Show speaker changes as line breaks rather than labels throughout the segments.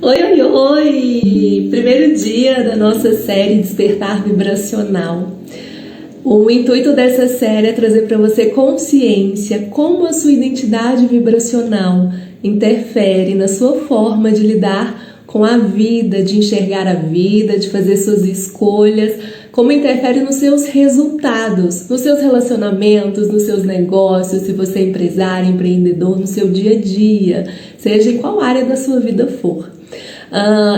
Oi, oi, oi! Primeiro dia da nossa série Despertar Vibracional. O intuito dessa série é trazer para você consciência como a sua identidade vibracional interfere na sua forma de lidar com a vida, de enxergar a vida, de fazer suas escolhas, como interfere nos seus resultados, nos seus relacionamentos, nos seus negócios, se você é empresário, empreendedor, no seu dia a dia, seja em qual área da sua vida for.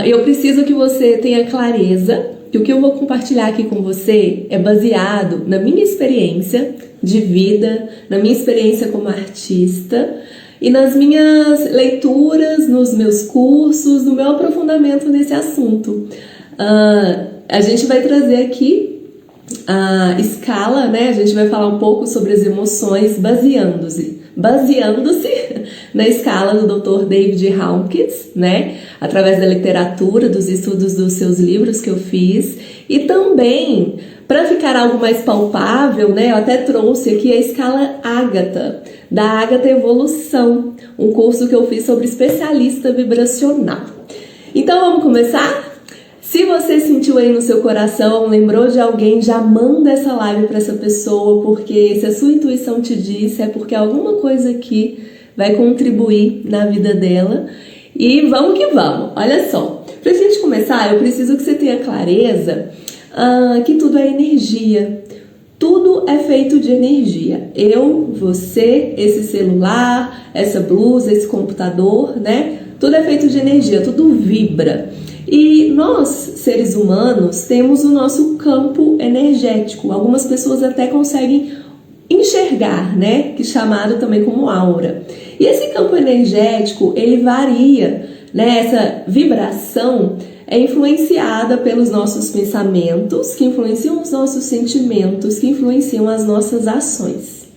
Eu preciso que você tenha clareza que o que eu vou compartilhar aqui com você é baseado na minha experiência de vida, na minha experiência como artista e nas minhas leituras, nos meus cursos, no meu aprofundamento nesse assunto. A gente vai trazer aqui a escala, né? A gente vai falar um pouco sobre as emoções baseando-se na escala do Dr. David Hawkins, né? Através da literatura, dos estudos dos seus livros que eu fiz, e também, para ficar algo mais palpável, né? Eu até trouxe aqui a escala Ágata, da Ágata Evolução, um curso que eu fiz sobre especialista vibracional. Então vamos começar? Se você sentiu aí no seu coração, lembrou de alguém, já manda essa live para essa pessoa, porque se a sua intuição te disse, é porque alguma coisa aqui vai contribuir na vida dela. E vamos que vamos. Olha só, para a gente começar, eu preciso que você tenha clareza que tudo é energia. Tudo é feito de energia. Eu, você, esse celular, essa blusa, esse computador, né? Tudo é feito de energia, tudo vibra. E nós, seres humanos, temos o nosso campo energético. Algumas pessoas até conseguem enxergar, né? Que é chamado também como aura. E esse campo energético, ele varia, né? Essa vibração é influenciada pelos nossos pensamentos, que influenciam os nossos sentimentos, que influenciam as nossas ações.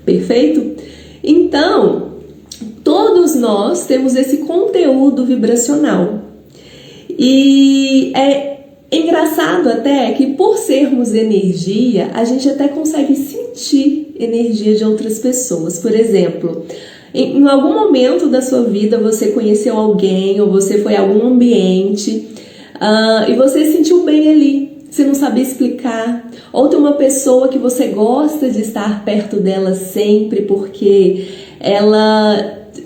Perfeito? Então, todos nós temos esse conteúdo vibracional. E é engraçado até que, por sermos energia, a gente até consegue sentir energia de outras pessoas. Por exemplo, em algum momento da sua vida você conheceu alguém ou você foi a algum ambiente e você se sentiu bem ali, você não sabia explicar. Ou tem uma pessoa que você gosta de estar perto dela sempre porque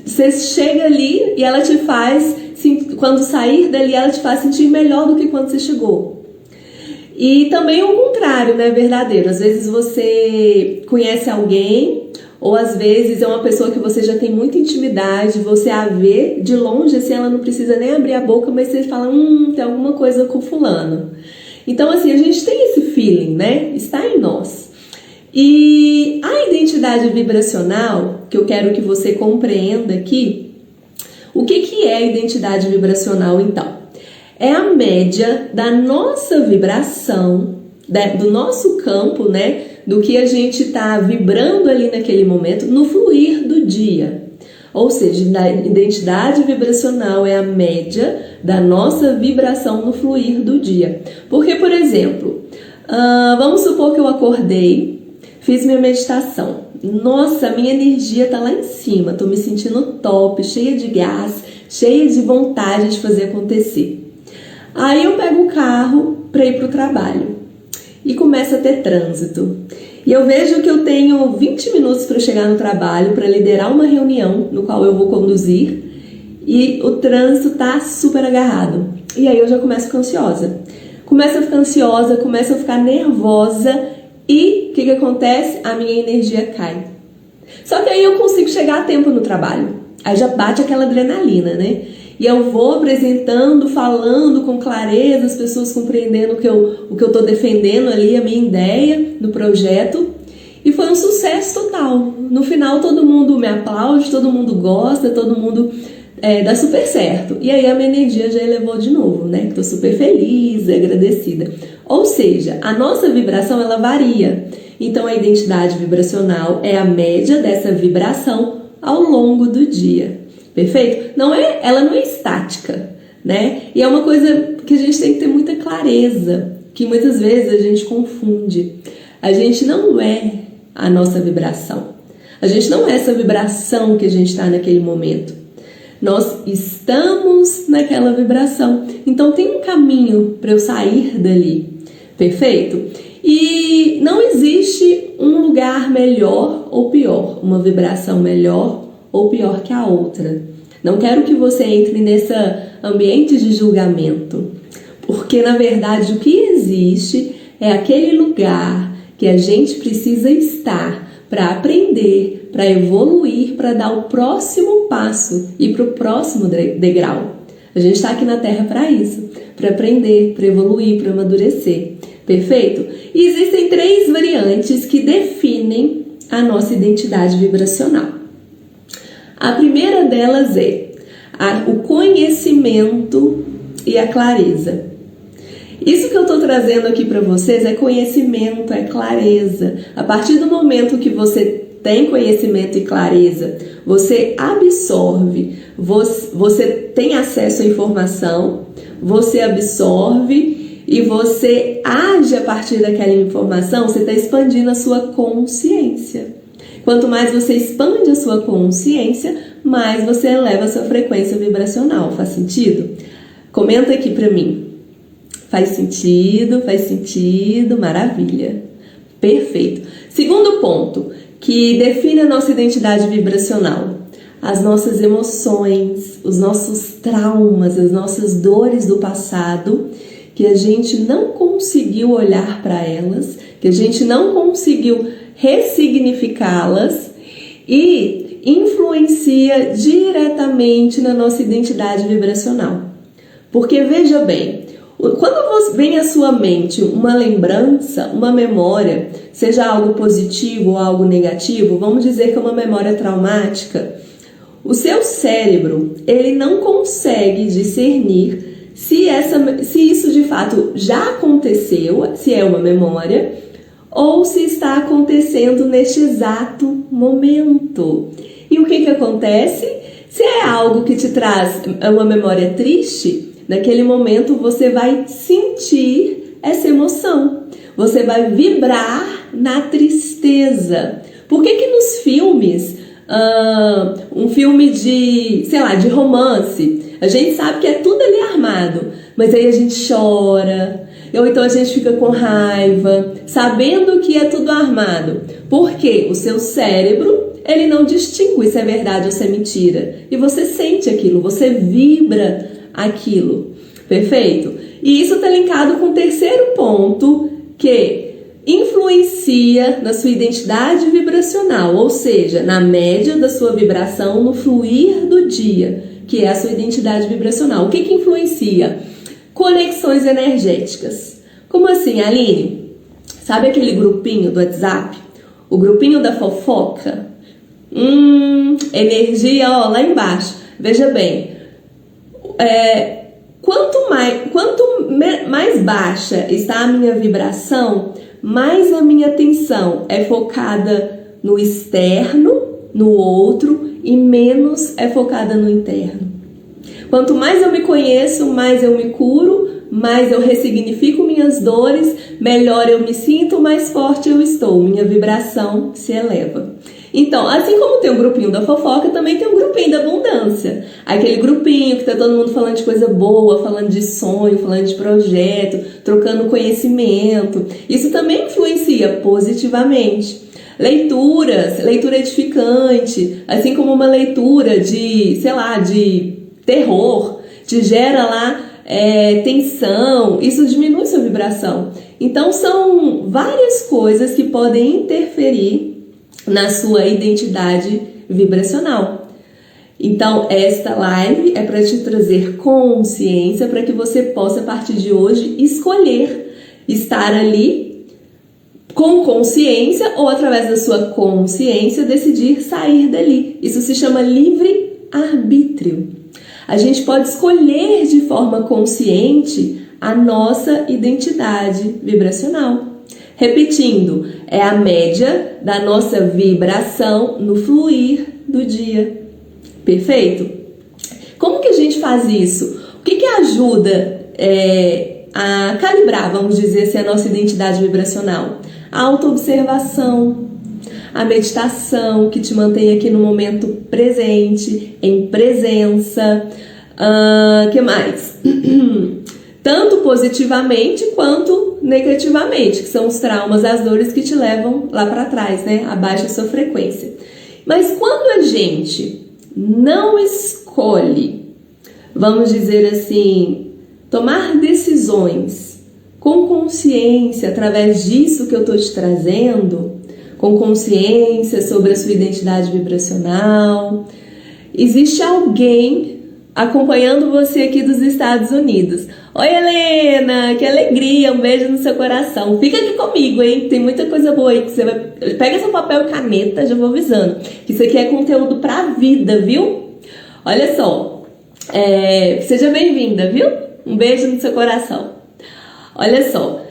você chega ali e ela te faz, quando sair dali, ela te faz sentir melhor do que quando você chegou. E também o contrário, né? Verdadeiro. Às vezes você conhece alguém, ou às vezes é uma pessoa que você já tem muita intimidade, você a vê de longe, assim, ela não precisa nem abrir a boca, mas você fala, tem alguma coisa com fulano. Então, assim, a gente tem esse feeling, né? Está em nós. E a identidade vibracional, que eu quero que você compreenda aqui, o que é a identidade vibracional, então? É a média da nossa vibração, do nosso campo, né? Do que a gente está vibrando ali naquele momento, no fluir do dia. Ou seja, a identidade vibracional é a média da nossa vibração no fluir do dia. Porque, por exemplo, vamos supor que eu acordei, fiz minha meditação. Nossa, minha energia tá lá em cima, tô me sentindo top, cheia de gás, cheia de vontade de fazer acontecer. Aí eu pego o carro para ir pro trabalho e começa a ter trânsito. E eu vejo que eu tenho 20 minutos para chegar no trabalho, para liderar uma reunião no qual eu vou conduzir, e o trânsito tá super agarrado. E aí eu já começo a ficar ansiosa. Começo a ficar nervosa. E o que acontece? A minha energia cai. Só que aí eu consigo chegar a tempo no trabalho. Aí já bate aquela adrenalina, né? E eu vou apresentando, falando com clareza, as pessoas compreendendo o que eu tô defendendo ali, a minha ideia do projeto. E foi um sucesso total. No final todo mundo me aplaude, todo mundo gosta, todo mundo dá super certo. E aí a minha energia já elevou de novo, né? Tô super feliz, agradecida. Ou seja, a nossa vibração, ela varia. Então, a identidade vibracional é a média dessa vibração ao longo do dia. Perfeito? Ela não é estática, né? E é uma coisa que a gente tem que ter muita clareza, que muitas vezes a gente confunde. A gente não é a nossa vibração. A gente não é essa vibração que a gente está naquele momento. Nós estamos naquela vibração. Então tem um caminho para eu sair dali. Perfeito? E não existe um lugar melhor ou pior, uma vibração melhor ou pior que a outra. Não quero que você entre nesse ambiente de julgamento, porque na verdade o que existe é aquele lugar que a gente precisa estar para aprender, para evoluir, para dar o próximo passo e para o próximo degrau. A gente está aqui na Terra para isso, para aprender, para evoluir, para amadurecer. Perfeito? E existem 3 variantes que definem a nossa identidade vibracional. A primeira delas é o conhecimento e a clareza. Isso que eu estou trazendo aqui para vocês é conhecimento, é clareza. A partir do momento que você tem conhecimento e clareza, você absorve, você tem acesso à informação, você absorve e você age a partir daquela informação, você está expandindo a sua consciência. Quanto mais você expande a sua consciência, mais você eleva a sua frequência vibracional. Faz sentido? Comenta aqui para mim. Faz sentido, maravilha. Perfeito. Segundo ponto, que define a nossa identidade vibracional. As nossas emoções, os nossos traumas, as nossas dores do passado, que a gente não conseguiu olhar para elas, que a gente não conseguiu ressignificá-las e influencia diretamente na nossa identidade vibracional. Porque veja bem, quando vem à sua mente uma lembrança, uma memória, seja algo positivo ou algo negativo, vamos dizer que é uma memória traumática, o seu cérebro ele não consegue discernir se isso de fato já aconteceu, se é uma memória, ou se está acontecendo neste exato momento. E o que acontece? Se é algo que te traz uma memória triste, naquele momento você vai sentir essa emoção, você vai vibrar na tristeza. Por que nos filmes, um filme de romance, a gente sabe que é tudo ali armado, mas aí a gente chora, ou então a gente fica com raiva, sabendo que é tudo armado. Porque o seu cérebro, ele não distingue se é verdade ou se é mentira. E você sente aquilo, você vibra aquilo. Perfeito? E isso está linkado com o terceiro ponto, que influencia na sua identidade vibracional, ou seja, na média da sua vibração, no fluir do dia, que é a sua identidade vibracional. O que influencia? Conexões energéticas. Como assim, Aline? Sabe aquele grupinho do WhatsApp? O grupinho da fofoca? Energia, lá embaixo. Veja bem, quanto mais baixa está a minha vibração, mais a minha atenção é focada no externo, no outro, e menos é focada no interno. Quanto mais eu me conheço, mais eu me curo, mais eu ressignifico minhas dores, melhor eu me sinto, mais forte eu estou, minha vibração se eleva. Então, assim como tem um grupinho da fofoca, também tem um grupinho da abundância. Aquele grupinho que tá todo mundo falando de coisa boa, falando de sonho, falando de projeto, trocando conhecimento. Isso também influencia positivamente. Leitura edificante, assim como uma leitura de terror, te gera lá tensão, isso diminui sua vibração. Então são várias coisas que podem interferir na sua identidade vibracional. Então esta live é para te trazer consciência, para que você possa a partir de hoje escolher estar ali com consciência ou através da sua consciência decidir sair dali. Isso se chama livre-arbítrio. A gente pode escolher de forma consciente a nossa identidade vibracional. Repetindo, é a média da nossa vibração no fluir do dia. Perfeito? Como que a gente faz isso? O que ajuda a calibrar, vamos dizer assim, a nossa identidade vibracional? A autoobservação. a meditação, que te mantém aqui no momento presente, em presença. Que mais? Tanto positivamente quanto negativamente, que são os traumas, as dores que te levam lá para trás, né? Abaixa a sua frequência. Mas quando a gente não escolhe, vamos dizer assim, tomar decisões com consciência, através disso que eu estou te trazendo, com consciência sobre a sua identidade vibracional, existe alguém acompanhando você aqui dos Estados Unidos. Oi, Helena, que alegria, um beijo no seu coração. Fica aqui comigo, hein? Tem muita coisa boa aí que você vai... Pega seu papel e caneta, já vou avisando. Que isso aqui é conteúdo pra vida, viu? Olha só, seja bem-vinda, viu? Um beijo no seu coração. Olha só,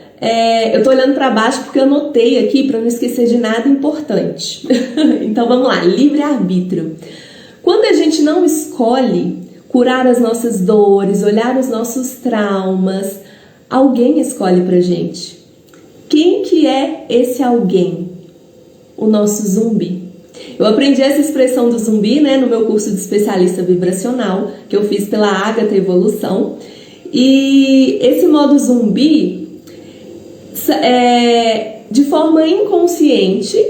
eu tô olhando pra baixo porque eu anotei aqui pra não esquecer de nada importante. Então vamos lá, livre-arbítrio. Quando a gente não escolhe curar as nossas dores, olhar os nossos traumas, alguém escolhe pra gente. Quem que é esse alguém? O nosso zumbi. Eu aprendi essa expressão do zumbi, né, no meu curso de especialista vibracional, que eu fiz pela Ágata Evolução. E esse modo zumbi, de forma inconsciente,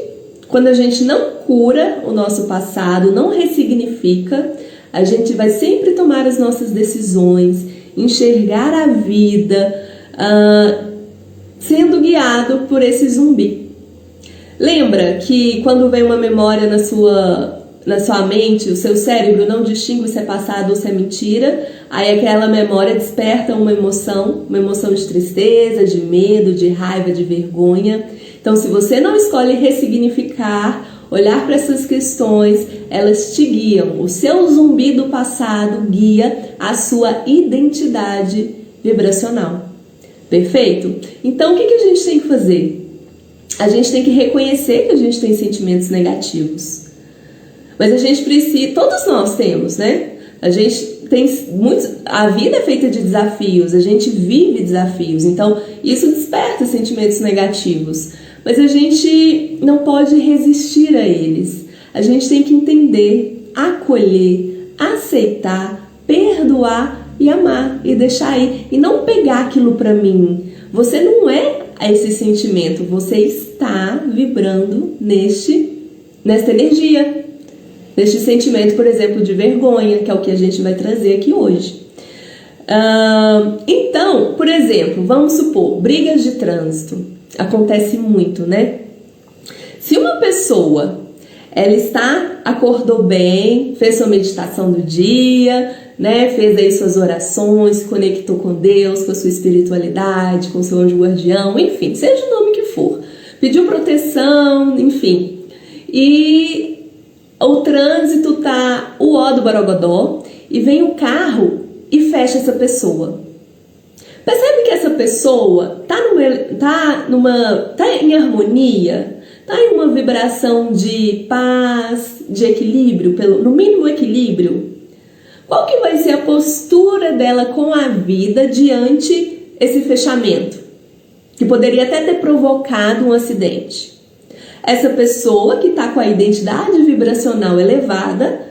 quando a gente não cura o nosso passado, não ressignifica, a gente vai sempre tomar as nossas decisões, enxergar a vida, sendo guiado por esse zumbi. Lembra que quando vem uma memória na sua mente, o seu cérebro não distingue se é passado ou se é mentira, aí aquela memória desperta uma emoção de tristeza, de medo, de raiva, de vergonha. Então, se você não escolhe ressignificar, olhar para essas questões, elas te guiam. O seu zumbi do passado guia a sua identidade vibracional. Perfeito? Então, o que a gente tem que fazer? A gente tem que reconhecer que a gente tem sentimentos negativos. Mas a gente precisa, todos nós temos, né? A gente tem muitos, a vida é feita de desafios, a gente vive desafios, então isso desperta sentimentos negativos. Mas a gente não pode resistir a eles. A gente tem que entender, acolher, aceitar, perdoar e amar e deixar ir. E não pegar aquilo pra mim. Você não é esse sentimento, você está vibrando nesta energia. Neste sentimento, por exemplo, de vergonha, que é o que a gente vai trazer aqui hoje. Então, por exemplo, vamos supor, brigas de trânsito. Acontece muito, né? Se uma pessoa, acordou bem, fez sua meditação do dia, né? Fez aí suas orações, se conectou com Deus, com a sua espiritualidade, com o seu anjo guardião, enfim, seja o nome que for. Pediu proteção, enfim. E o trânsito tá o ó do borogodó e vem o carro e fecha essa pessoa. Percebe que essa pessoa tá em harmonia, tá em uma vibração de paz, de equilíbrio, no mínimo equilíbrio? Qual que vai ser a postura dela com a vida diante esse fechamento? Que poderia até ter provocado um acidente. Essa pessoa que está com a identidade vibracional elevada,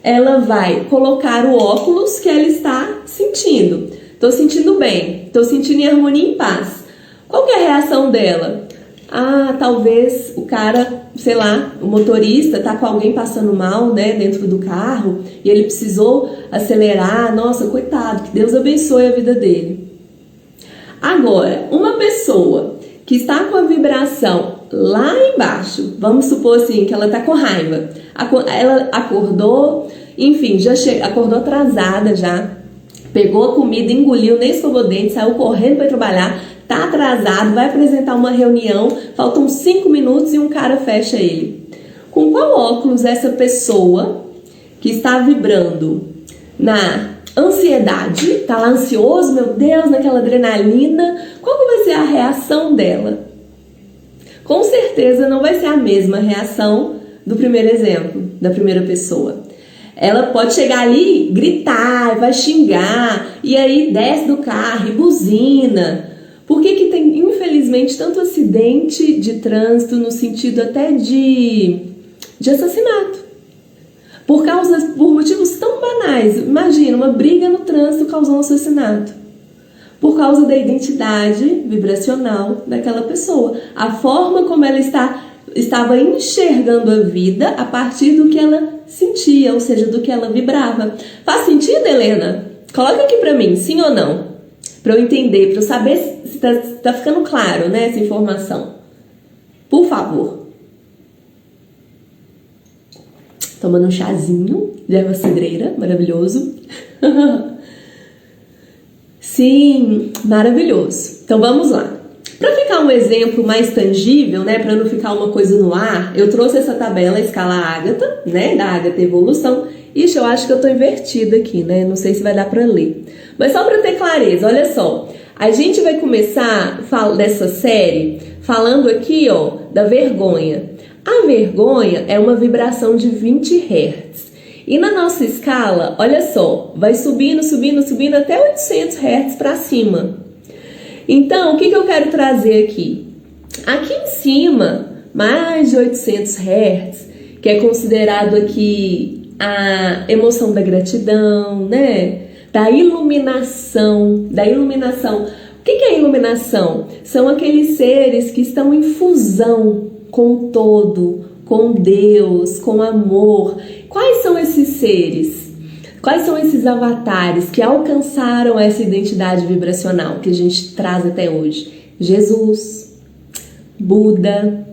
ela vai colocar o óculos que ela está sentindo. Estou sentindo bem, estou sentindo em harmonia e em paz. Qual que é a reação dela? Talvez o cara, sei lá, o motorista tá com alguém passando mal, né, dentro do carro e ele precisou acelerar. Nossa, coitado, que Deus abençoe a vida dele. Agora, uma pessoa que está com a vibração lá embaixo, vamos supor assim, que ela tá com raiva. Ela acordou, enfim, acordou atrasada já. Pegou a comida, engoliu, nem escovou o dente, saiu correndo para trabalhar, tá atrasado, vai apresentar uma reunião, faltam 5 minutos e um cara fecha ele. Com qual óculos essa pessoa que está vibrando na ansiedade, tá lá ansioso, meu Deus, naquela adrenalina, qual que vai ser a reação dela? Com certeza não vai ser a mesma reação do primeiro exemplo, da primeira pessoa. Ela pode chegar ali, gritar, vai xingar, e aí desce do carro e buzina. Por que tem infelizmente, tanto acidente de trânsito no sentido até de assassinato. Por motivos tão banais. Imagina, uma briga no trânsito causou um assassinato. Por causa da identidade vibracional daquela pessoa. A forma como ela estava enxergando a vida a partir do que ela sentia, ou seja, do que ela vibrava. Faz sentido, Helena? Coloca aqui pra mim, sim ou não? Pra eu entender, pra eu saber se tá ficando claro, né, essa informação. Por favor. Tomando um chazinho de erva cidreira, maravilhoso. Sim, maravilhoso. Então vamos lá. Para ficar um exemplo mais tangível, né, para não ficar uma coisa no ar, eu trouxe essa tabela, a escala Ágata, né, da Ágata Evolução. Ixi, eu acho que eu tô invertida aqui, né, não sei se vai dar para ler. Mas só para ter clareza, olha só. A gente vai começar dessa série falando aqui, ó, da vergonha. A vergonha é uma vibração de 20 Hz. E na nossa escala, olha só, vai subindo, subindo, subindo até 800 Hz para cima. Então, o que eu quero trazer aqui? Aqui em cima, mais de 800 Hz, que é considerado aqui a emoção da gratidão, né? Da iluminação, O que é iluminação? São aqueles seres que estão em fusão com o todo, com Deus, com amor. Quais são esses seres? Quais são esses avatares que alcançaram essa identidade vibracional que a gente traz até hoje? Jesus, Buda,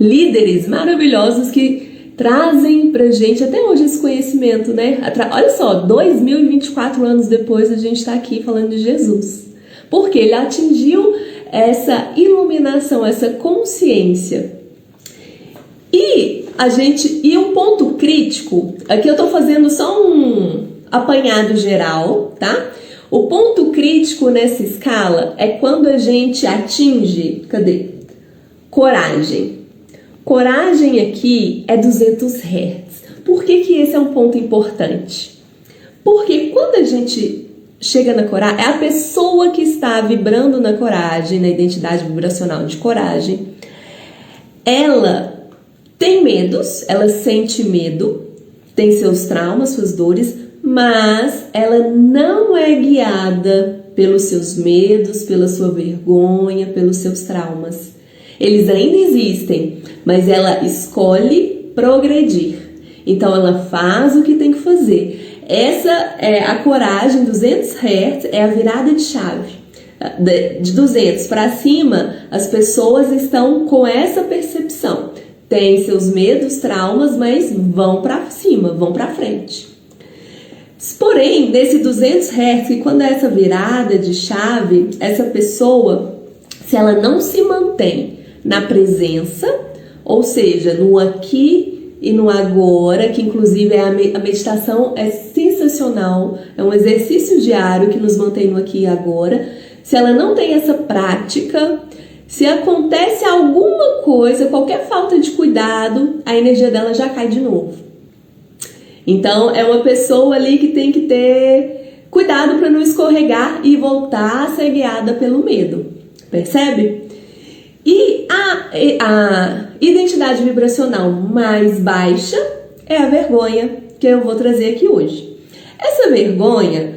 líderes maravilhosos que trazem pra gente até hoje esse conhecimento, né? Olha só, 2024 anos depois a gente tá aqui falando de Jesus. Porque ele atingiu essa iluminação, essa consciência. E um ponto crítico, aqui eu tô fazendo só um apanhado geral, tá? O ponto crítico nessa escala é quando a gente atinge, coragem. Coragem aqui é 200 Hz. Por que esse é um ponto importante? Porque quando a gente chega na coragem, é a pessoa que está vibrando na coragem, na identidade vibracional de coragem, ela tem medos, ela sente medo, tem seus traumas, suas dores, mas ela não é guiada pelos seus medos, pela sua vergonha, pelos seus traumas. Eles ainda existem, mas ela escolhe progredir. Então ela faz o que tem que fazer. Essa é a coragem, 200 Hz, é a virada de chave. De 200 para cima, as pessoas estão com essa percepção. Tem seus medos, traumas, mas vão para cima, vão para frente. Porém, nesse 200 Hz, quando é essa virada de chave, essa pessoa, se ela não se mantém na presença, ou seja, no aqui e no agora, que inclusive a meditação é sensacional, é um exercício diário que nos mantém no aqui e agora. Se ela não tem essa prática, se acontece alguma coisa, qualquer falta de cuidado, a energia dela já cai de novo. Então é uma pessoa ali que tem que ter cuidado para não escorregar e voltar a ser guiada pelo medo. Percebe? E a identidade vibracional mais baixa é a vergonha, que eu vou trazer aqui hoje. Essa vergonha,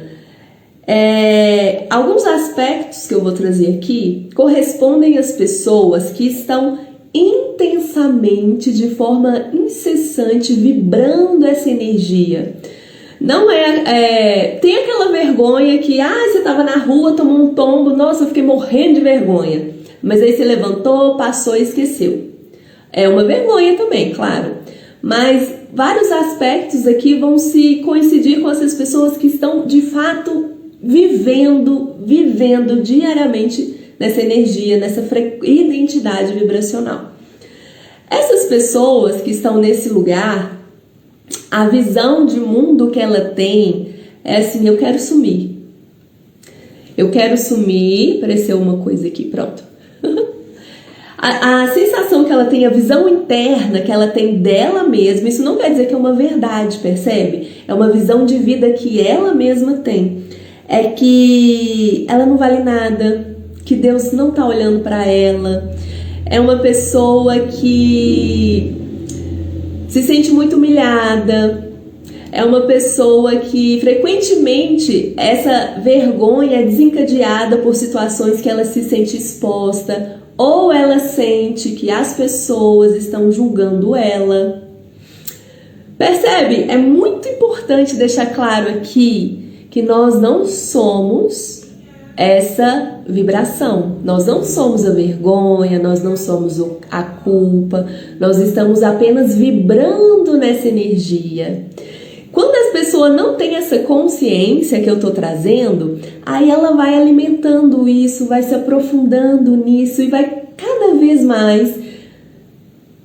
alguns aspectos que eu vou trazer aqui correspondem às pessoas que estão intensamente, de forma incessante, vibrando essa energia. Não tem aquela vergonha que, você estava na rua, tomou um tombo, nossa, eu fiquei morrendo de vergonha. Mas aí você levantou, passou e esqueceu. É uma vergonha também, claro. Mas vários aspectos aqui vão se coincidir com essas pessoas que estão, de fato, vivendo diariamente nessa energia, nessa identidade vibracional. Essas pessoas que estão nesse lugar, a visão de mundo que ela tem é assim: eu quero sumir. Eu quero sumir. Apareceu uma coisa aqui, pronto. A sensação que ela tem, a visão interna que ela tem dela mesma, isso não quer dizer que é uma verdade, percebe? É uma visão de vida que ela mesma tem. É que ela não vale nada, que Deus não está olhando para ela, é uma pessoa que se sente muito humilhada, é uma pessoa que frequentemente essa vergonha é desencadeada por situações que ela se sente exposta, ou ela sente que as pessoas estão julgando ela. Percebe? É muito importante deixar claro aqui que nós não somos essa vibração. Nós não somos a vergonha, nós não somos a culpa, nós estamos apenas vibrando nessa energia. Quando as pessoas não têm essa consciência que eu estou trazendo, aí ela vai alimentando isso, vai se aprofundando nisso e vai cada vez mais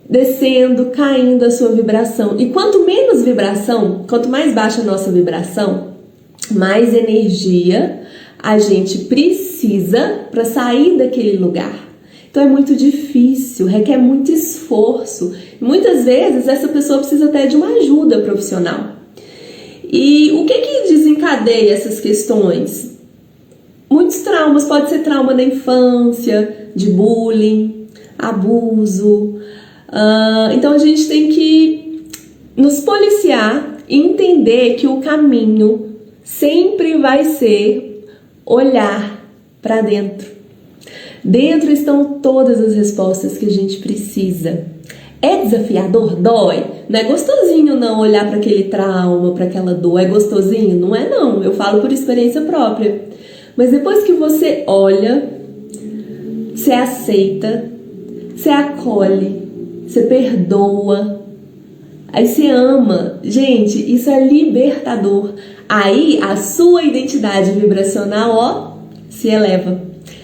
descendo, caindo a sua vibração. E quanto menos vibração, quanto mais baixa a nossa vibração, mais energia a gente precisa para sair daquele lugar. Então é muito difícil, requer muito esforço. Muitas vezes essa pessoa precisa até de uma ajuda profissional. E o que desencadeia essas questões? Muitos traumas, pode ser trauma da infância, de bullying, abuso. Então a gente tem que nos policiar e entender que o caminho sempre vai ser olhar para dentro. Dentro estão todas as respostas que a gente precisa. É desafiador? Dói. Não é gostosinho não olhar para aquele trauma, para aquela dor. É gostosinho? Não é não. Eu falo por experiência própria. Mas depois que você olha, você aceita, você acolhe, você perdoa, aí você ama. Gente, isso é libertador. Aí a sua identidade vibracional, ó, se eleva.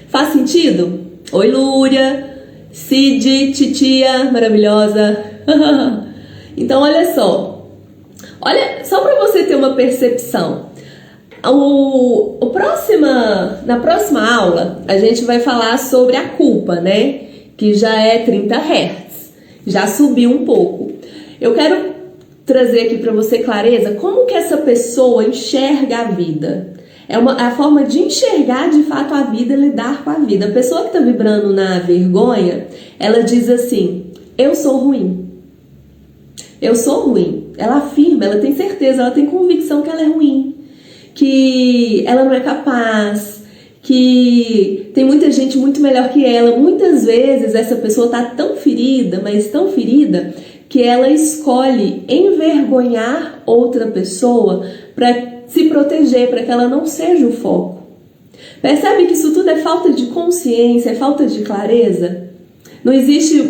Faz sentido? Oi, Lúria, Cid, titia maravilhosa. Então, olha só. Olha, só para você ter uma percepção. Na próxima aula, a gente vai falar sobre a culpa, né? Que já é 30 Hz. Já subiu um pouco. Eu quero trazer aqui para você clareza como que essa pessoa enxerga a vida. É a forma de enxergar de fato a vida e lidar com a vida. A pessoa que está vibrando na vergonha, ela diz assim: eu sou ruim. Eu sou ruim. Ela afirma, ela tem certeza, ela tem convicção que ela é ruim, que ela não é capaz, que tem muita gente muito melhor que ela. Muitas vezes essa pessoa está tão ferida, mas tão ferida, que ela escolhe envergonhar outra pessoa para se proteger, para que ela não seja o foco. Percebe que isso tudo é falta de consciência, é falta de clareza? Não existe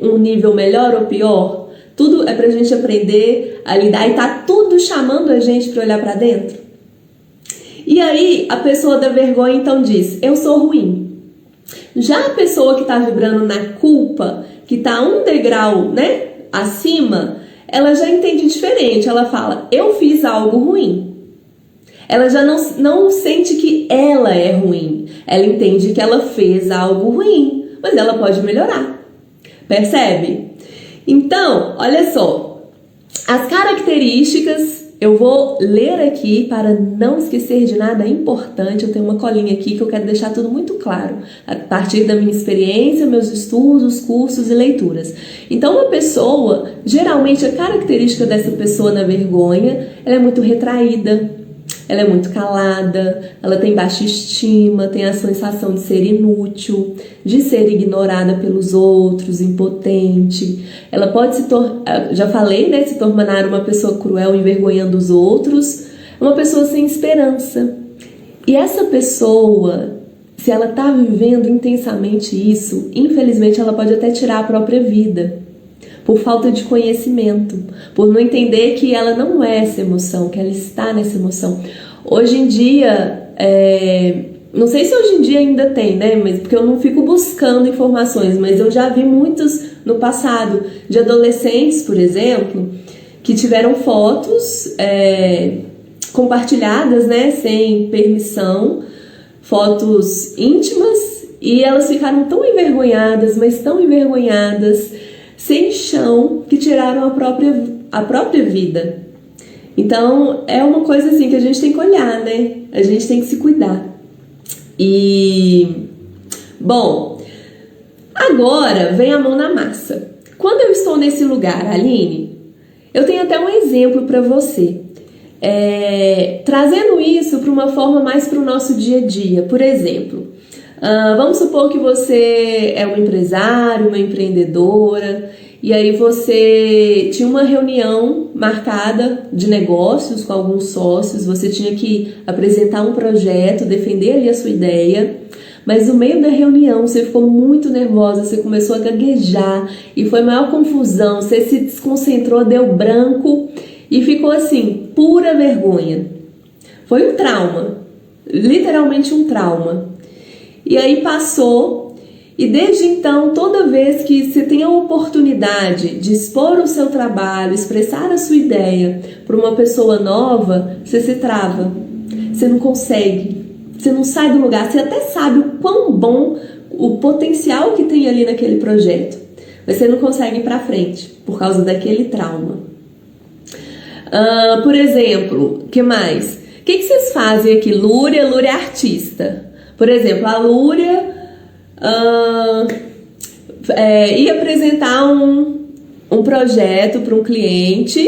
um nível melhor ou pior. Tudo é pra gente aprender a lidar e tá tudo chamando a gente para olhar para dentro. E aí a pessoa da vergonha então diz: eu sou ruim. Já a pessoa que tá vibrando na culpa, que tá um degrau, né, acima, ela já entende diferente. Ela fala: eu fiz algo ruim. Ela já não sente que ela é ruim. Ela entende que ela fez algo ruim, mas ela pode melhorar. Percebe? Então, olha só. As características eu vou ler aqui para não esquecer de nada importante. Eu tenho uma colinha aqui que eu quero deixar tudo muito claro, a partir da minha experiência, meus estudos, cursos e leituras. Então, uma pessoa, geralmente a característica dessa pessoa na vergonha, ela é muito retraída, ela é muito calada, ela tem baixa estima, tem a sensação de ser inútil, de ser ignorada pelos outros, impotente. Ela pode já falei, né, se tornar uma pessoa cruel, envergonhando os outros, uma pessoa sem esperança. E essa pessoa, se ela está vivendo intensamente isso, infelizmente ela pode até tirar a própria vida, por falta de conhecimento, por não entender que ela não é essa emoção, que ela está nessa emoção. Hoje em dia, não sei se hoje em dia ainda tem, né? Mas porque eu não fico buscando informações, mas eu já vi muitos no passado de adolescentes, por exemplo, que tiveram fotos compartilhadas, né, sem permissão, fotos íntimas, e elas ficaram tão envergonhadas, mas tão envergonhadas, sem chão, que tiraram a própria vida. Então é uma coisa assim que a gente tem que olhar, né? A gente tem que se cuidar. E, bom, agora vem a mão na massa. Quando eu estou nesse lugar, Aline, eu tenho até um exemplo para você. Trazendo isso para uma forma mais para o nosso dia a dia. Por exemplo, vamos supor que você é um empresário, uma empreendedora, e aí você tinha uma reunião marcada de negócios com alguns sócios, você tinha que apresentar um projeto, defender ali a sua ideia, mas no meio da reunião você ficou muito nervosa, você começou a gaguejar e foi maior confusão, você se desconcentrou, deu branco e ficou assim, pura vergonha. Foi um trauma, literalmente um trauma. E aí passou. E desde então, toda vez que você tem a oportunidade de expor o seu trabalho, expressar a sua ideia para uma pessoa nova, você se trava, você não consegue, você não sai do lugar, você até sabe o quão bom, o potencial que tem ali naquele projeto, mas você não consegue ir para frente por causa daquele trauma. Por exemplo, o que mais? O que vocês fazem aqui? Lúria é artista. Por exemplo, a Lúria ia apresentar um projeto para um cliente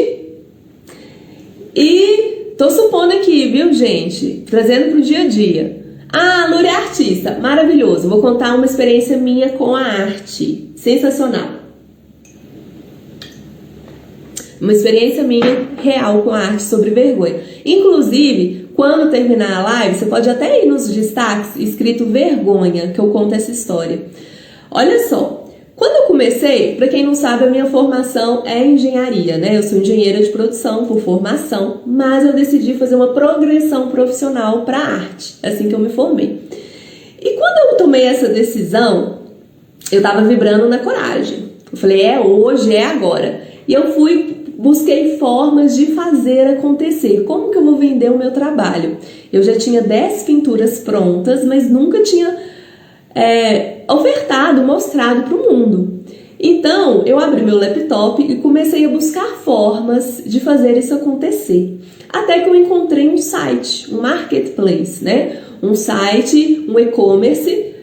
e tô supondo aqui, viu, gente? Trazendo para o dia a dia. Lúria é artista, maravilhoso. Vou contar uma experiência minha com a arte, sensacional. Uma experiência minha real com a arte sobre vergonha. Inclusive, quando terminar a live, você pode até ir nos destaques escrito vergonha, que eu conto essa história. Olha só, quando eu comecei, para quem não sabe, a minha formação é engenharia, né? Eu sou engenheira de produção por formação, mas eu decidi fazer uma progressão profissional para arte, assim que eu me formei. E quando eu tomei essa decisão, eu tava vibrando na coragem. Eu falei, é hoje, é agora. E eu busquei formas de fazer acontecer. Como que eu vou vender o meu trabalho? Eu já tinha 10 pinturas prontas, mas nunca tinha ofertado, mostrado para o mundo. Então, eu abri meu laptop e comecei a buscar formas de fazer isso acontecer. Até que eu encontrei um site, um marketplace, né? Um site, um e-commerce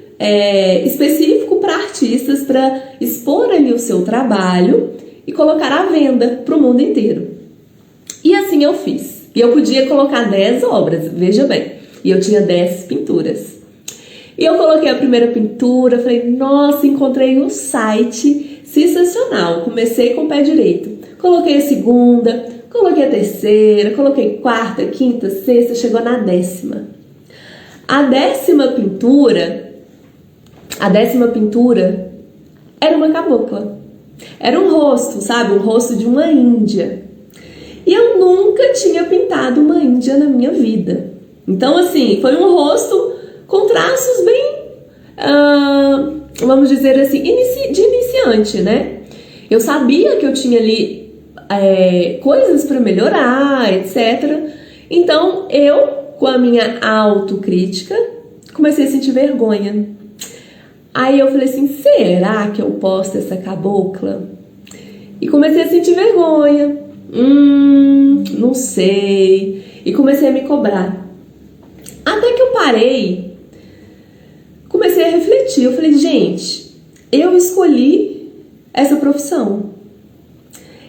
específico para artistas, para expor ali o seu trabalho e colocar à venda para o mundo inteiro. E assim eu fiz. E eu podia colocar 10 obras, veja bem. E eu tinha 10 pinturas. E eu coloquei a primeira pintura, falei, nossa, encontrei um site sensacional. Comecei com o pé direito. Coloquei a segunda, coloquei a terceira, coloquei quarta, quinta, sexta, chegou na 10ª. A décima pintura era uma cabocla. Era um rosto, sabe? Um rosto de uma índia. E eu nunca tinha pintado uma índia na minha vida. Então, assim, foi um rosto com traços bem, vamos dizer assim, de iniciante, né? Eu sabia que eu tinha ali coisas para melhorar, etc. Então, eu, com a minha autocrítica, comecei a sentir vergonha. Aí eu falei assim, será que eu posto essa cabocla? E comecei a sentir vergonha. Não sei. E comecei a me cobrar. Até que eu parei, comecei a refletir. Eu falei, gente, eu escolhi essa profissão.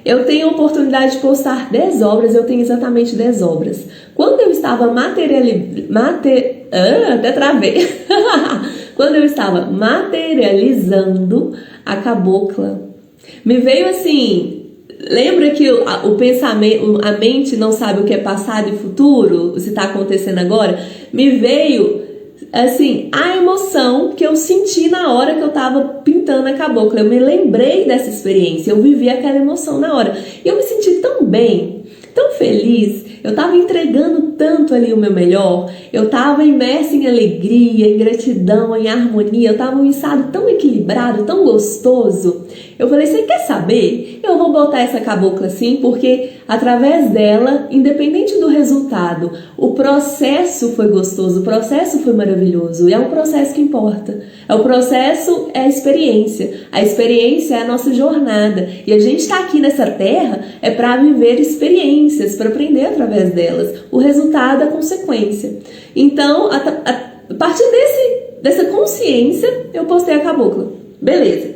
Eu tenho a oportunidade de postar 10 obras, eu tenho exatamente 10 obras. Quando eu estava Quando eu estava materializando a cabocla, me veio assim, lembra que o pensamento, a mente não sabe o que é passado e futuro, se está acontecendo agora? Me veio assim, a emoção que eu senti na hora que eu estava pintando a cabocla. Eu me lembrei dessa experiência, eu vivi aquela emoção na hora. E eu me senti tão bem, tão feliz. Eu estava entregando tanto ali o meu melhor, eu estava imersa em alegria, em gratidão, em harmonia, eu estava num estado tão equilibrado, tão gostoso. Eu falei, você quer saber? Eu vou botar essa cabocla assim, porque através dela, independente do resultado, o processo foi gostoso, o processo foi maravilhoso, e é um processo que importa. O processo é a experiência é a nossa jornada, e a gente está aqui nessa terra é para viver experiências, para aprender através delas. O resultado é a consequência. Então, A partir dessa consciência, eu postei a cabocla. Beleza.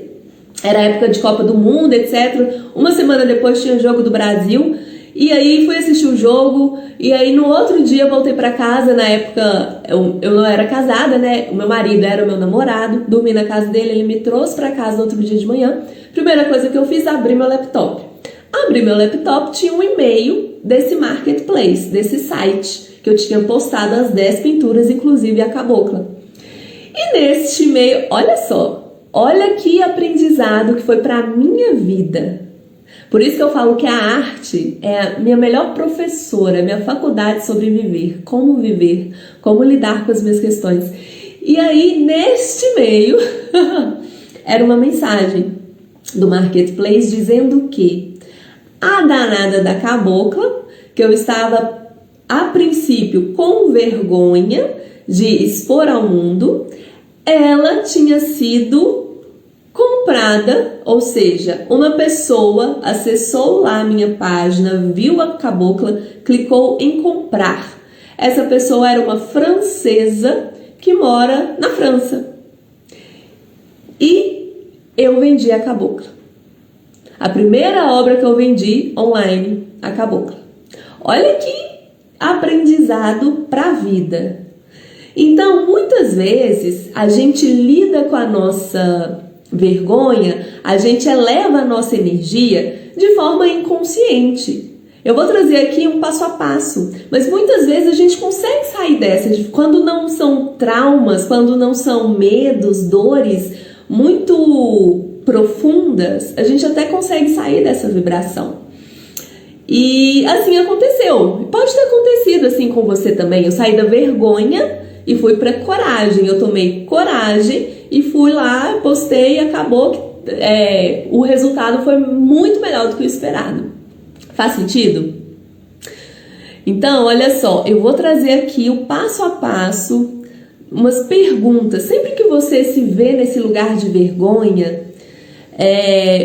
Era época de Copa do Mundo, etc. Uma semana depois tinha jogo do Brasil. E aí fui assistir o jogo. E aí no outro dia eu voltei pra casa. Na época eu não era casada, né? O meu marido era o meu namorado. Dormi na casa dele, ele me trouxe pra casa no outro dia de manhã. Primeira coisa que eu fiz, abri meu laptop. Abri meu laptop, tinha um e-mail desse marketplace, desse site, que eu tinha postado as 10 pinturas, inclusive a cabocla. E neste e-mail, olha só, olha que aprendizado que foi pra minha vida. Por isso que eu falo que a arte é a minha melhor professora, minha faculdade sobre viver, como lidar com as minhas questões. E aí, neste e-mail, era uma mensagem do marketplace dizendo que a danada da cabocla, que eu estava a princípio com vergonha de expor ao mundo, ela tinha sido comprada, ou seja, uma pessoa acessou lá a minha página, viu a cabocla, clicou em comprar. Essa pessoa era uma francesa que mora na França. E eu vendi a cabocla. A primeira obra que eu vendi online, a cabocla. Olha que aprendizado para a vida. Então, muitas vezes, a gente lida com a nossa vergonha, a gente eleva a nossa energia de forma inconsciente. Eu vou trazer aqui um passo a passo, mas muitas vezes a gente consegue sair dessa, quando não são traumas, quando não são medos, dores muito profundas, a gente até consegue sair dessa vibração. E assim aconteceu. Pode ter acontecido assim com você também. Eu saí da vergonha e fui para coragem. Eu tomei coragem e fui lá, postei e acabou que o resultado foi muito melhor do que o esperado. Faz sentido? Então, olha só, eu vou trazer aqui o passo a passo, umas perguntas. Sempre que você se vê nesse lugar de vergonha,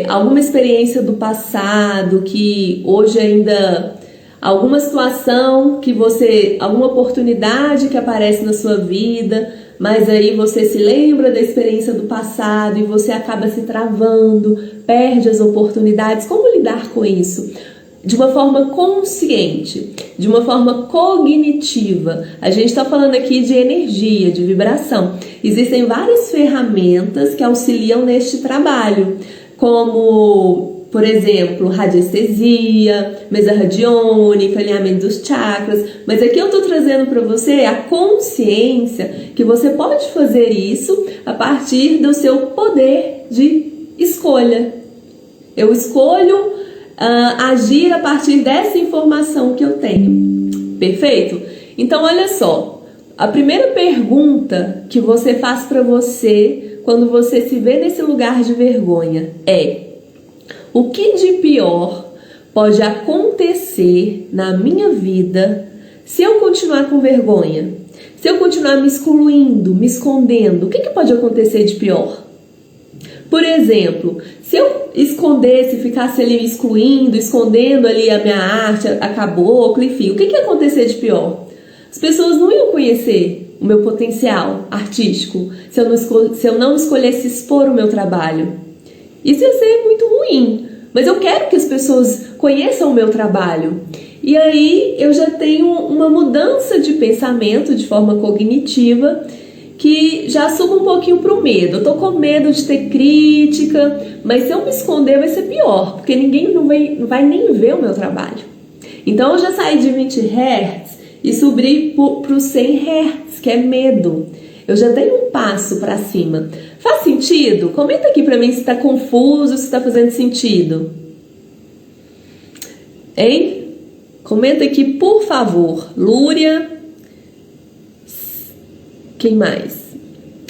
alguma experiência do passado que hoje ainda, alguma situação que você, alguma oportunidade que aparece na sua vida, mas aí você se lembra da experiência do passado e você acaba se travando, perde as oportunidades. Como lidar com isso? De uma forma consciente, de uma forma cognitiva. A gente está falando aqui de energia, de vibração. Existem várias ferramentas que auxiliam neste trabalho, como, por exemplo, radiestesia, mesa radiônica, alinhamento dos chakras. Mas aqui eu estou trazendo para você a consciência que você pode fazer isso a partir do seu poder de escolha. Eu escolho agir a partir dessa informação que eu tenho. Perfeito? Então, olha só. A primeira pergunta que você faz para você quando você se vê nesse lugar de vergonha é: o que de pior pode acontecer na minha vida se eu continuar com vergonha? Se eu continuar me excluindo, me escondendo, o que pode acontecer de pior? Por exemplo, se eu escondesse, ficasse ali me excluindo, escondendo ali a minha arte, a cabocla, enfim, o que ia acontecer de pior? As pessoas não iam conhecer o meu potencial artístico se eu não escolhesse expor o meu trabalho. Isso ia ser muito ruim, mas eu quero que as pessoas conheçam o meu trabalho. E aí eu já tenho uma mudança de pensamento de forma cognitiva que já suba um pouquinho pro medo. Eu tô com medo de ter crítica, mas se eu me esconder vai ser pior, porque ninguém não vai nem ver o meu trabalho. Então eu já saí de 20 Hz e subi pro 100 Hz, que é medo. Eu já dei um passo para cima. Faz sentido? Comenta aqui para mim se tá confuso, se tá fazendo sentido. Hein? Comenta aqui, por favor. Lúria. Quem mais?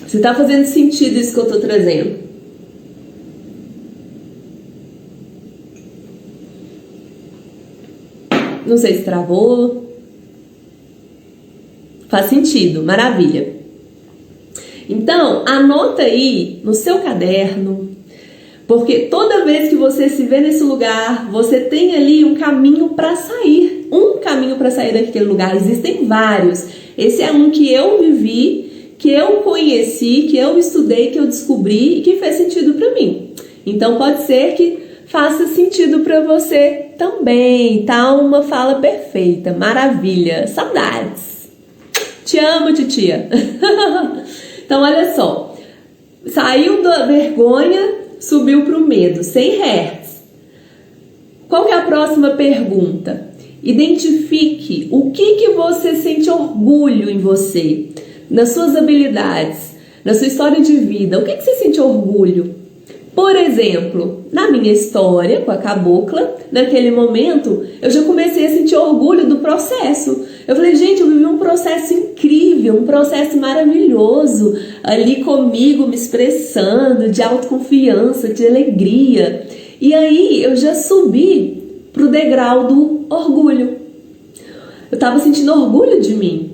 Se tá fazendo sentido isso que eu tô trazendo. Não sei se travou. Faz sentido, maravilha. Então, anota aí no seu caderno, porque toda vez que você se vê nesse lugar, você tem ali um caminho para sair. Um caminho para sair daquele lugar. Existem vários. Esse é um que eu vivi, que eu conheci, que eu estudei, que eu descobri e que fez sentido para mim. Então pode ser que faça sentido para você também, tá? Uma fala perfeita, maravilha, saudades. Te amo, titia. Então olha só, saiu da vergonha, subiu para o medo, 100 Hz. Qual que é a próxima pergunta? Identifique o que você sente orgulho em você, nas suas habilidades, na sua história de vida. O que você sente orgulho? Por exemplo, na minha história com a cabocla, naquele momento, eu já comecei a sentir orgulho do processo. Eu falei, gente, eu vivi um processo incrível, um processo maravilhoso, ali comigo, me expressando, de autoconfiança, de alegria. E aí eu já subi pro degrau do orgulho. Eu estava sentindo orgulho de mim,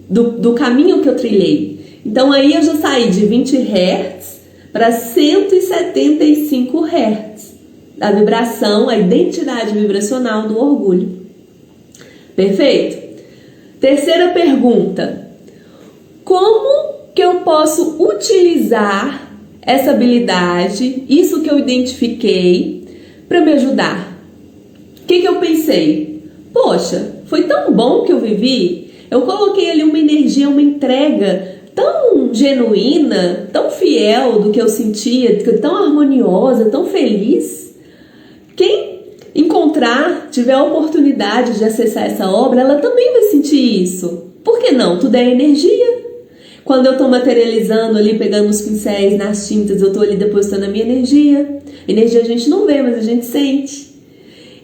do caminho que eu trilhei. Então aí eu já saí de 20 Hz para 175 Hz. A vibração, a identidade vibracional do orgulho. Perfeito? Terceira pergunta. Como que eu posso utilizar essa habilidade, isso que eu identifiquei, para me ajudar? O que eu pensei? Poxa, foi tão bom que eu vivi. Eu coloquei ali uma energia, uma entrega tão genuína, tão fiel do que eu sentia, tão harmoniosa, tão feliz. Quem encontrar, tiver a oportunidade de acessar essa obra, ela também vai sentir isso. Por que não? Tudo é energia. Quando eu estou materializando ali, pegando os pincéis nas tintas, eu estou ali depositando a minha energia. Energia a gente não vê, mas a gente sente.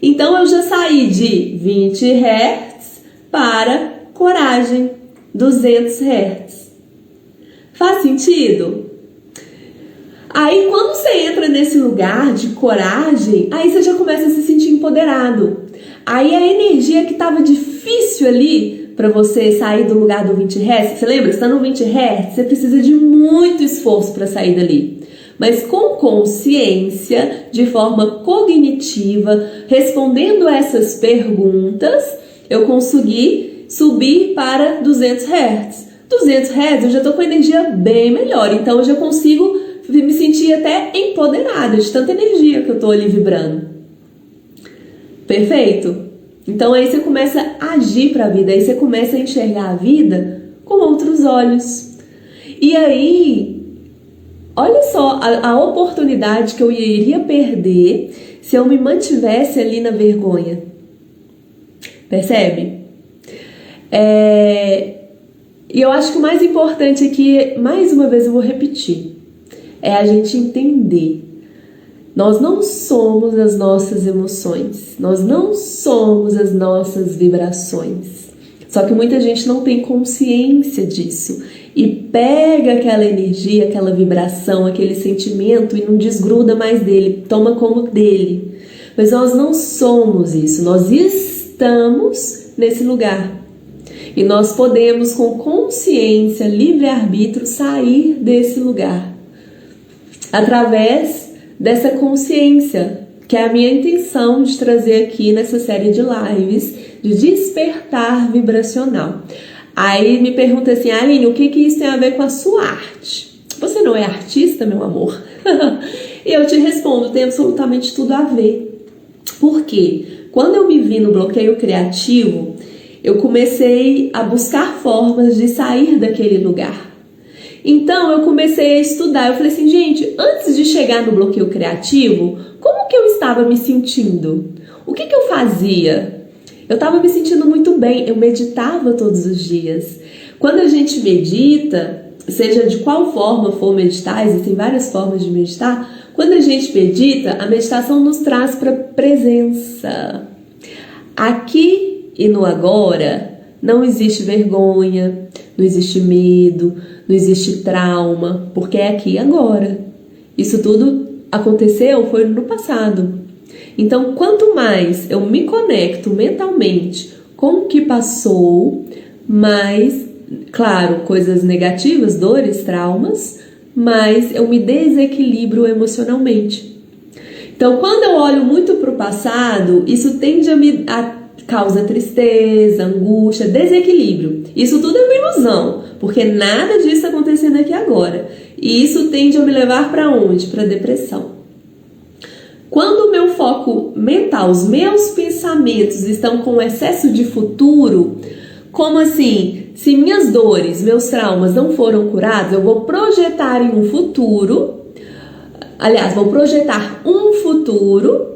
Então eu já saí de 20 Hz para coragem, 200 Hz. Faz sentido? Aí quando você entra nesse lugar de coragem, aí você já começa a se sentir empoderado. Aí a energia que estava difícil ali para você sair do lugar do 20 Hz, você lembra? Você está no 20 Hz, você precisa de muito esforço para sair dali. Mas com consciência, de forma cognitiva, respondendo essas perguntas, eu consegui subir para 200 Hz. 200 Hz eu já estou com energia bem melhor, então eu já consigo me sentir até empoderada de tanta energia que eu estou ali vibrando. Perfeito? Então aí você começa a agir para a vida, aí você começa a enxergar a vida com outros olhos. E aí, olha só a oportunidade que eu iria perder se eu me mantivesse ali na vergonha. Percebe? E eu acho que o mais importante aqui, mais uma vez eu vou repetir, é a gente entender. Nós não somos as nossas emoções, nós não somos as nossas vibrações. Só que muita gente não tem consciência disso e pega aquela energia, aquela vibração, aquele sentimento e não desgruda mais dele, toma como dele. Mas nós não somos isso, nós estamos nesse lugar. E nós podemos, com consciência, livre-arbítrio, sair desse lugar. Através dessa consciência, que é a minha intenção de trazer aqui nessa série de lives, de despertar vibracional. Aí me pergunta assim, Aline, o que isso tem a ver com a sua arte? Você não é artista, meu amor? E eu te respondo, tem absolutamente tudo a ver. Por quê? Quando eu me vi no bloqueio criativo, eu comecei a buscar formas de sair daquele lugar. Então eu comecei a estudar, eu falei assim, gente, antes de chegar no bloqueio criativo, como que eu estava me sentindo? O que eu fazia? Eu estava me sentindo muito bem, eu meditava todos os dias. Quando a gente medita, seja de qual forma for meditar, existem várias formas de meditar, quando a gente medita, a meditação nos traz para presença. Aqui e no agora não existe vergonha, não existe medo, não existe trauma, porque é aqui e agora. Isso tudo aconteceu, foi no passado. Então, quanto mais eu me conecto mentalmente com o que passou, mais, claro, coisas negativas, dores, traumas, mais eu me desequilibro emocionalmente. Então, quando eu olho muito para o passado, isso tende a causa tristeza, angústia, desequilíbrio. Isso tudo é uma ilusão, porque nada disso está acontecendo aqui agora. E isso tende a me levar para onde? Para depressão. Quando o meu foco mental, os meus pensamentos estão com excesso de futuro, como assim? Se minhas dores, meus traumas não foram curados, eu vou projetar em um futuro, aliás, vou projetar um futuro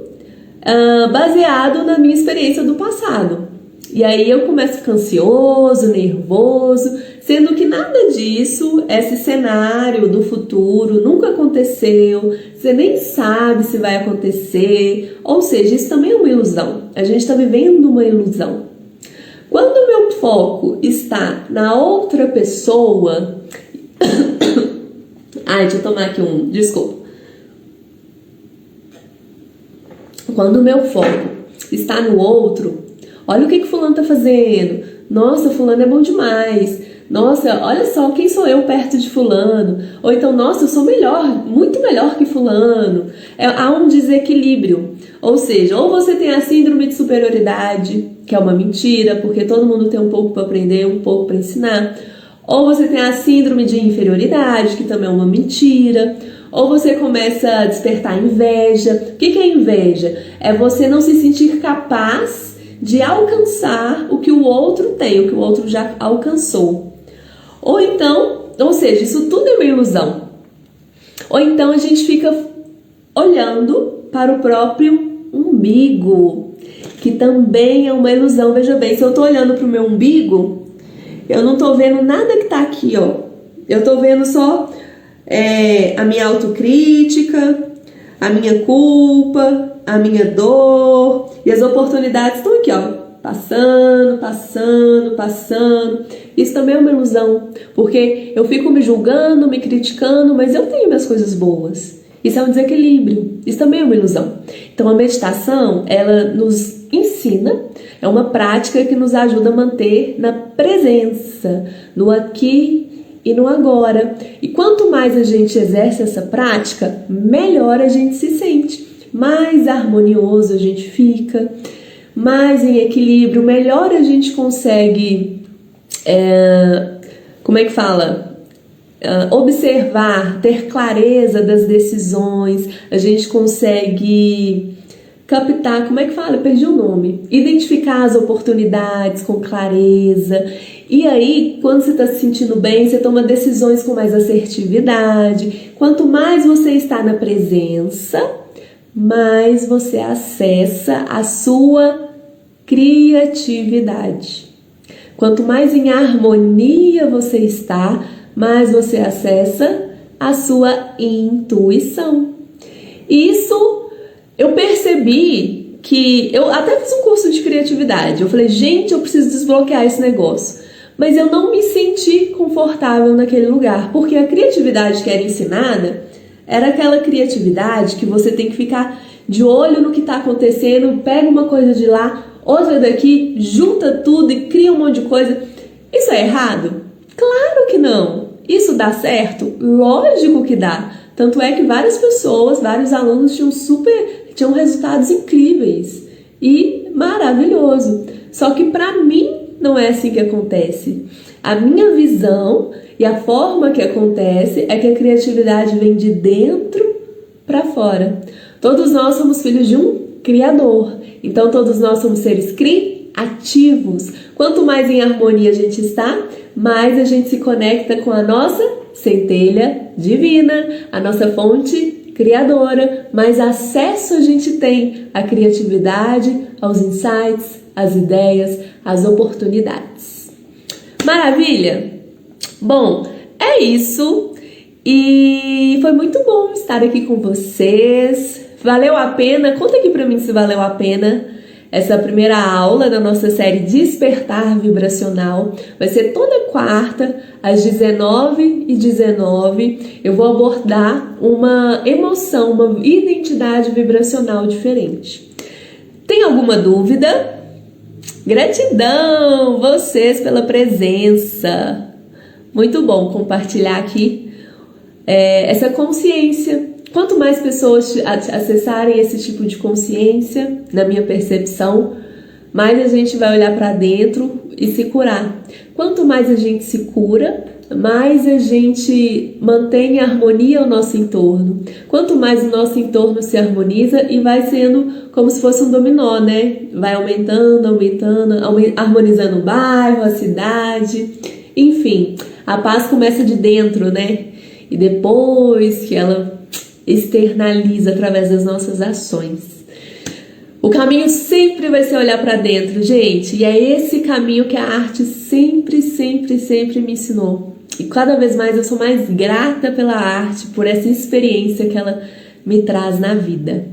baseado na minha experiência do passado. E aí eu começo a ficar ansioso, nervoso, sendo que nada disso, esse cenário do futuro nunca aconteceu, você nem sabe se vai acontecer, ou seja, isso também é uma ilusão. A gente está vivendo uma ilusão. Quando o meu foco está na outra pessoa... Ai, deixa eu tomar aqui desculpa. Quando o meu foco está no outro, olha o que fulano tá fazendo. Nossa, fulano é bom demais. Nossa, olha só, quem sou eu perto de fulano? Ou então, nossa, eu sou melhor, muito melhor que fulano. Há um desequilíbrio. Ou seja, ou você tem a síndrome de superioridade, que é uma mentira, porque todo mundo tem um pouco para aprender, um pouco para ensinar. Ou você tem a síndrome de inferioridade, que também é uma mentira. Ou você começa a despertar inveja. O que é inveja? É você não se sentir capaz de alcançar o que o outro tem, o que o outro já alcançou. Ou então, ou seja, isso tudo é uma ilusão. Ou então a gente fica olhando para o próprio umbigo, que também é uma ilusão. Veja bem, se eu estou olhando para o meu umbigo, eu não estou vendo nada que está aqui, ó. Eu estou vendo só a minha autocrítica, a minha culpa, a minha dor, e as oportunidades estão aqui, ó, passando. Isso também é uma ilusão, porque eu fico me julgando, me criticando, mas eu tenho minhas coisas boas. Isso é um desequilíbrio, isso também é uma ilusão. Então a meditação, ela nos ensina, é uma prática que nos ajuda a manter na presença, no aqui e no agora. E quanto mais a gente exerce essa prática, melhor a gente se sente, mais harmonioso a gente fica, mais em equilíbrio, melhor a gente consegue, observar, ter clareza das decisões, a gente consegue captar, perdi o nome, identificar as oportunidades com clareza. E aí, quando você está se sentindo bem, você toma decisões com mais assertividade. Quanto mais você está na presença, mais você acessa a sua criatividade. Quanto mais em harmonia você está, mais você acessa a sua intuição. Isso eu percebi que... Eu até fiz um curso de criatividade. Eu falei, gente, eu preciso desbloquear esse negócio. Mas eu não me senti confortável naquele lugar, porque a criatividade que era ensinada era aquela criatividade que você tem que ficar de olho no que está acontecendo, pega uma coisa de lá, outra daqui, junta tudo e cria um monte de coisa. Isso é errado? Claro que não. Isso dá certo? Lógico que dá. Tanto é que várias pessoas, vários alunos tinham resultados incríveis e maravilhoso. Só que para mim não é assim que acontece. A minha visão e a forma que acontece é que a criatividade vem de dentro para fora. Todos nós somos filhos de um Criador. Então todos nós somos seres criativos. Quanto mais em harmonia a gente está, mais a gente se conecta com a nossa centelha divina, a nossa fonte criadora, mais acesso a gente tem à criatividade, aos insights, às ideias, às oportunidades. Maravilha? Bom, é isso. E foi muito bom estar aqui com vocês. Valeu a pena? Conta aqui pra mim se valeu a pena essa primeira aula da nossa série Despertar Vibracional. Vai ser toda quarta, às 19h19. Eu vou abordar uma emoção, uma identidade vibracional diferente. Tem alguma dúvida? Gratidão, vocês, pela presença. Muito bom compartilhar aqui essa consciência. Quanto mais pessoas acessarem esse tipo de consciência, na minha percepção, mais a gente vai olhar para dentro e se curar. Quanto mais a gente se cura, mais a gente mantém em harmonia o nosso entorno. Quanto mais o nosso entorno se harmoniza e vai sendo como se fosse um dominó, né? Vai aumentando, harmonizando o bairro, a cidade, enfim. A paz começa de dentro, né? E depois que ela externaliza através das nossas ações. O caminho sempre vai ser olhar para dentro, gente. E é esse caminho que a arte sempre me ensinou. E cada vez mais eu sou mais grata pela arte, por essa experiência que ela me traz na vida.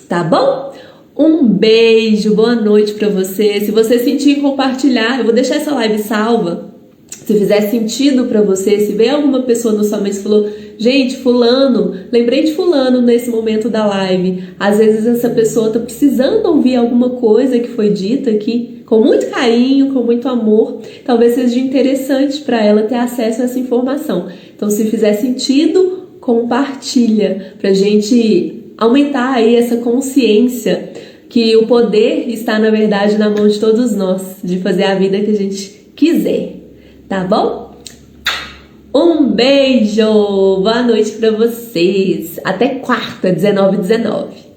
Tá bom? Um beijo, boa noite para você. Se você sentir em compartilhar, eu vou deixar essa live salva. Se fizer sentido para você, se vê alguma pessoa na sua mente que falou, gente, fulano, lembrei de fulano nesse momento da live. Às vezes essa pessoa tá precisando ouvir alguma coisa que foi dita aqui, com muito carinho, com muito amor. Talvez seja interessante para ela ter acesso a essa informação. Então, se fizer sentido, compartilha, pra gente aumentar aí essa consciência que o poder está, na verdade, na mão de todos nós, de fazer a vida que a gente quiser. Tá bom? Um beijo! Boa noite pra vocês! Até quarta, 19h19.